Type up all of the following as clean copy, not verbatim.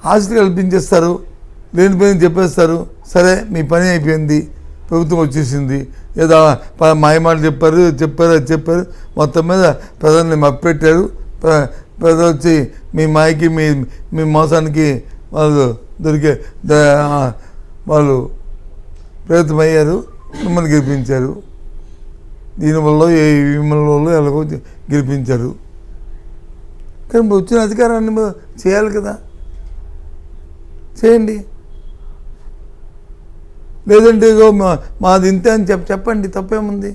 ఆస్తులు కల్పించేస్తారు, లేనిపోయింది చెప్పేస్తారు. సరే మీ పని అయిపోయింది, ప్రభుత్వం వచ్చేసింది, ఏదో మాయమాటలు చెప్పారు మొత్తం మీద ప్రజల్ని మప్పెట్టారు. ప్రజలు వచ్చి మీ మాయకి మీ మోసానికి వాళ్ళు వాళ్ళు ప్రయత్నమయ్యారు, మిమ్మల్ని గెలిపించారు. దీనివల్ల విమల ఎలాగో గెలిపించారు. కానీ వచ్చిన అధికారాన్ని చేయాలి కదా, చేయండి. లేదంటే ఇగో మాది ఇంతే అని చెప్పండి, తప్పేముంది.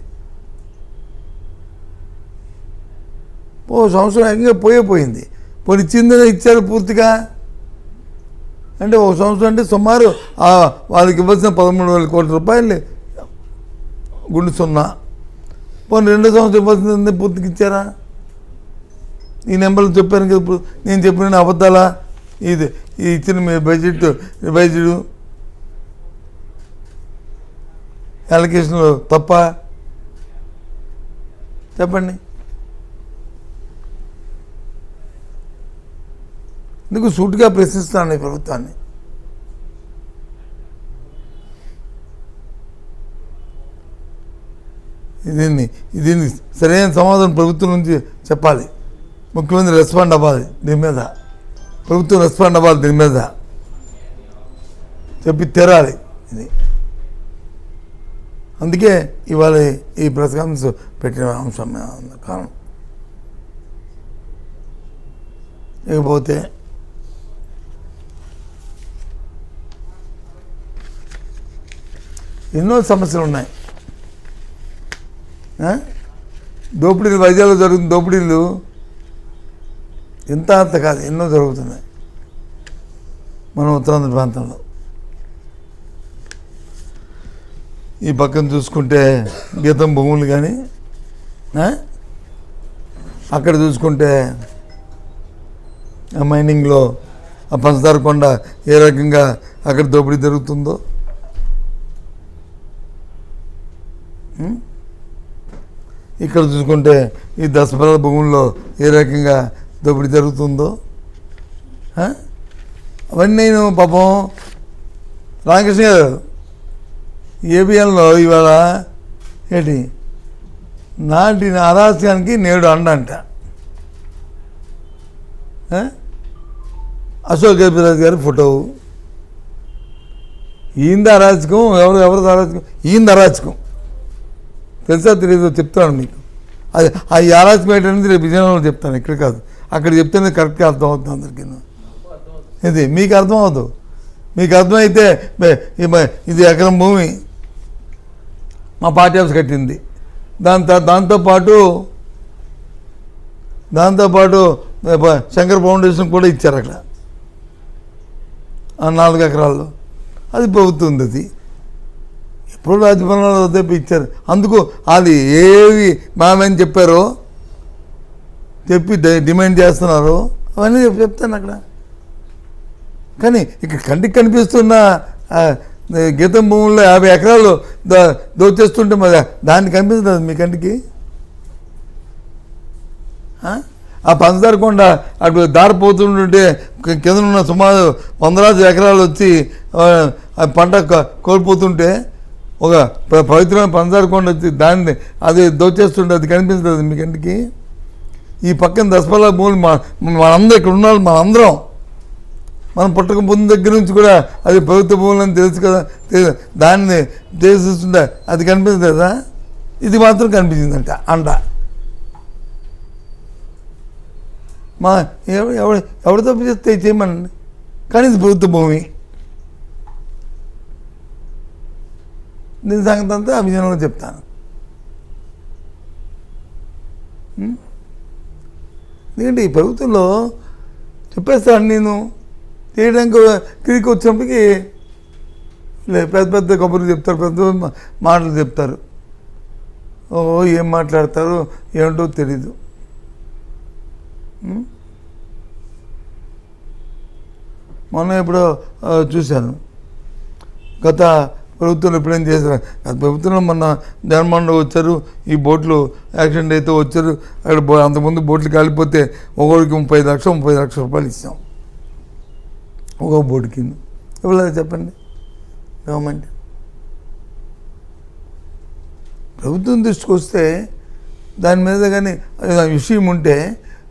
సంవత్సరం ఏకంగా పోయింది. పోనీ ఇచ్చిందనే ఇచ్చారు పూర్తిగా. అంటే ఒక సంవత్సరం అంటే సుమారు వాళ్ళకి ఇవ్వాల్సిన 13,000 కోట్ల రూపాయలు గుండు సున్నా. పోనీ 2 సంవత్సరం ఇవ్వాల్సింది పూర్తిగా ఇచ్చారా? ఈ నెంబర్లు చెప్పాను కదా, ఇప్పుడు నేను చెప్పిన అబద్ధాలా? ఇది ఇచ్చిన మీ బడ్జెట్ రివైజ్డ్ అలొకేషన్లో తప్ప? చెప్పండి. ఎందుకు సూటిగా ప్రశ్నిస్తాను ఈ ప్రభుత్వాన్ని. దీన్ని సరైన సమాధానం ప్రభుత్వం నుంచి చెప్పాలి. ముఖ్యమంత్రి రెస్పాండ్ అవ్వాలి దీని మీద, ప్రభుత్వం రెస్పాండ్ అవ్వాలి దీని మీద, చెప్పి తీరాలి ఇది. అందుకే ఇవాళ ఈ ప్రెస్ కాన్ఫరెన్స్ పెట్టిన అంశం కారణం. ఇకపోతే ఎన్నో సమస్యలు ఉన్నాయి. దోపిడీలు, వైజాగ్లో జరుగుతున్న దోపిడీలు ఎంత అంత కాదు, ఎన్నో జరుగుతున్నాయి మన ఉత్తరాంధ్ర ప్రాంతంలో. ఈ పక్కన చూసుకుంటే గీతం భూములు కానీ, అక్కడ చూసుకుంటే ఆ మైనింగ్లో ఆ పంచదార కొండ ఏ రకంగా అక్కడ దోపిడీ జరుగుతుందో, ఇక్కడ చూసుకుంటే ఈ దసపరాల భూముల్లో ఏ రకంగా దోపిడీ జరుగుతుందో అవన్నీ నేను పాపం రామకృష్ణ గారు ఏబిఎన్లో ఇవాళ ఏంటి నాటిన అరాచకానికి నేడు అండంట. అశోక్ గజపతిరాజు గారి ఫోటో. ఈంద అరాచకం, ఎవరిది అరాచకం? ఈంద అరాచకం తెలుసా తెలియదు చెప్తాను మీకు. అది ఆ అరాచకం ఏంటనేది రేపు విజయనగరంలో చెప్తాను, ఇక్కడ కాదు. అక్కడ చెప్తేనే కరెక్ట్గా అర్థం అవుతుంది అందరికీ. ఇది మీకు అర్థం అవ్వదు. మీకు అర్థమైతే ఇది ఎకరం భూమి మా పార్టీ ఆఫీస్ కట్టింది, దాంతోపాటు శంకర్ ఫౌండేషన్ కూడా ఇచ్చారు అక్కడ 4 ఎకరాల్లో. అది ప్రభుత్వం ఉంది. అది ఎప్పుడు రాజభవనంలో వద్ద ఇచ్చారు. అందుకు అది ఏవి మామని చెప్పారో చెప్పి డిమాండ్ చేస్తున్నారో అవన్నీ చెప్తాను అక్కడ. కానీ ఇక్కడ కంటికి కనిపిస్తున్న గీతం భూముల్లో 50 ఎకరాలు దోచేస్తుంటే మరి దాన్ని కనిపిస్తుంది మీ కంటికి. ఆ పంచదార కొండ అటు దారిపోతుంటే కింద ఉన్న సుమారు 100 ఎకరాలు వచ్చి పంట కోల్పోతుంటే ఒక పవిత్రమైన పంచదార కొండ వచ్చి దాన్ని అది దోచేస్తుంటే అది కనిపిస్తుంది మీ కంటికి. ఈ పక్కన దసపల్లా భూములు మనందరం ఇక్కడ ఉన్నాం, మనందరం మనం పుట్టక ముందు దగ్గర నుంచి కూడా అది ప్రభుత్వ భూములు అని తెలుసు కదా, దాన్ని చేస్తుంటే అది కనిపిస్తుంది కదా. ఇది మాత్రం కనిపించిందంట అంట. మా ఎవరు తప్పు చేస్తే చేయమనండి, కానీ ఇది ప్రభుత్వ భూమి. దీని సంగతి అంతా అభిజనంలో చెప్తాను. ఎందుకంటే ఈ ప్రభుత్వంలో చెప్పేస్తాను నేను చేయడానికి తిరిగి వచ్చినప్పటికీ పెద్ద పెద్ద కబుర్లు చెప్తారు, పెద్ద మాటలు చెప్తారు. ఏం మాట్లాడతారో ఏమిటో తెలీదు. మొన్న ఎప్పుడో చూశాను, గత ప్రభుత్వంలో ఎప్పుడేం చేశారు. గత ప్రభుత్వంలో మొన్న జగన్మోహన్ రావు వచ్చారు, ఈ బోట్లు యాక్సిడెంట్ అయితే వచ్చారు. అక్కడ అంతకుముందు బోట్లు కాలిపోతే ఒక్కొక్కరికి 30 లక్షల రూపాయలు ఇచ్చాం. ఒక బోర్డు కింద ఇవ్వలేదు చెప్పండి గవర్నమెంట్. ప్రభుత్వం దృష్టికి వస్తే దాని మీద కానీ విషయం ఉంటే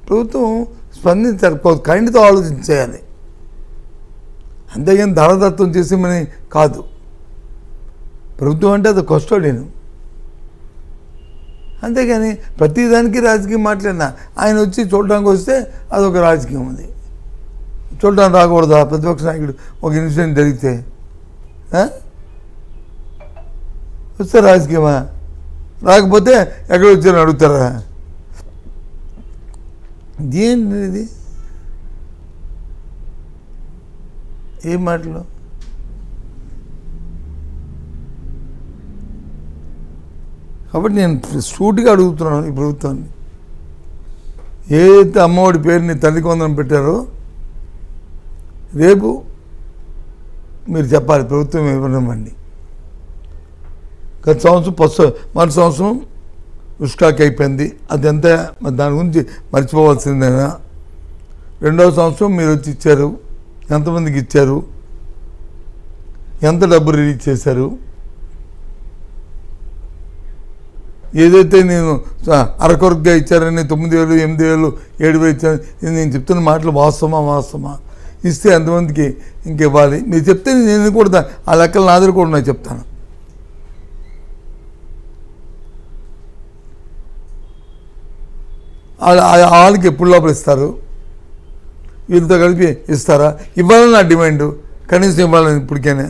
ప్రభుత్వం స్పందించాలి, కైండ్తో ఆలోచించేయాలి. అంతేగాని ధరదత్వం చేసేమని కాదు. ప్రభుత్వం అంటే అది కస్టోడియన్. అంతేగాని ప్రతిదానికి రాజకీయం మాట్లాడినా ఆయన వచ్చి చూడడానికి వస్తే అదొక రాజకీయం. అది చూడడానికి రాకూడదా? ప్రతిపక్ష నాయకుడు ఒక ఇన్సిడెంట్ జరిగితే వస్తే రాజకీయమా? రాకపోతే ఎక్కడ వచ్చారని అడుగుతారా? ఏంటి ఇది? ఏం మాటలు? కాబట్టి నేను సూటిగా అడుగుతున్నాను ఈ ప్రభుత్వాన్ని, ఏదైతే అమ్మఒడి పేరుని తల్లికి వందనం పెట్టారో రేపు మీరు చెప్పాలి ప్రభుత్వం ఇవ్వనివ్వండి. గత సంవత్సరం మన సంవత్సరం ఉష్కాకి అయిపోయింది, అదంతా దాని గురించి మర్చిపోవాల్సిందేనా? రెండవ సంవత్సరం మీరు వచ్చి ఇచ్చారు, ఎంతమందికి ఇచ్చారు, ఎంత డబ్బు రిలీజ్ చేశారు? ఏదైతే నేను అరకొరకుగా ఇచ్చారని 9,000, 8,000, 7,000 ఇచ్చాను, ఇది నేను చెప్తున్న మాటలు వాస్తవమా? ఇస్తే ఎంతమందికి ఇంకివ్వాలి? మీరు చెప్తే నేను కూడా ఆ లెక్కలు నా దగ్గర కూడా ఉన్నాయి, చెప్తాను. వాళ్ళకి ఎప్పుడు లోపల ఇస్తారు? వీళ్ళతో కలిపి ఇస్తారా? ఇవ్వాలని నా డిమాండ్, కనీసం ఇవ్వాలని ఇప్పటికైనా.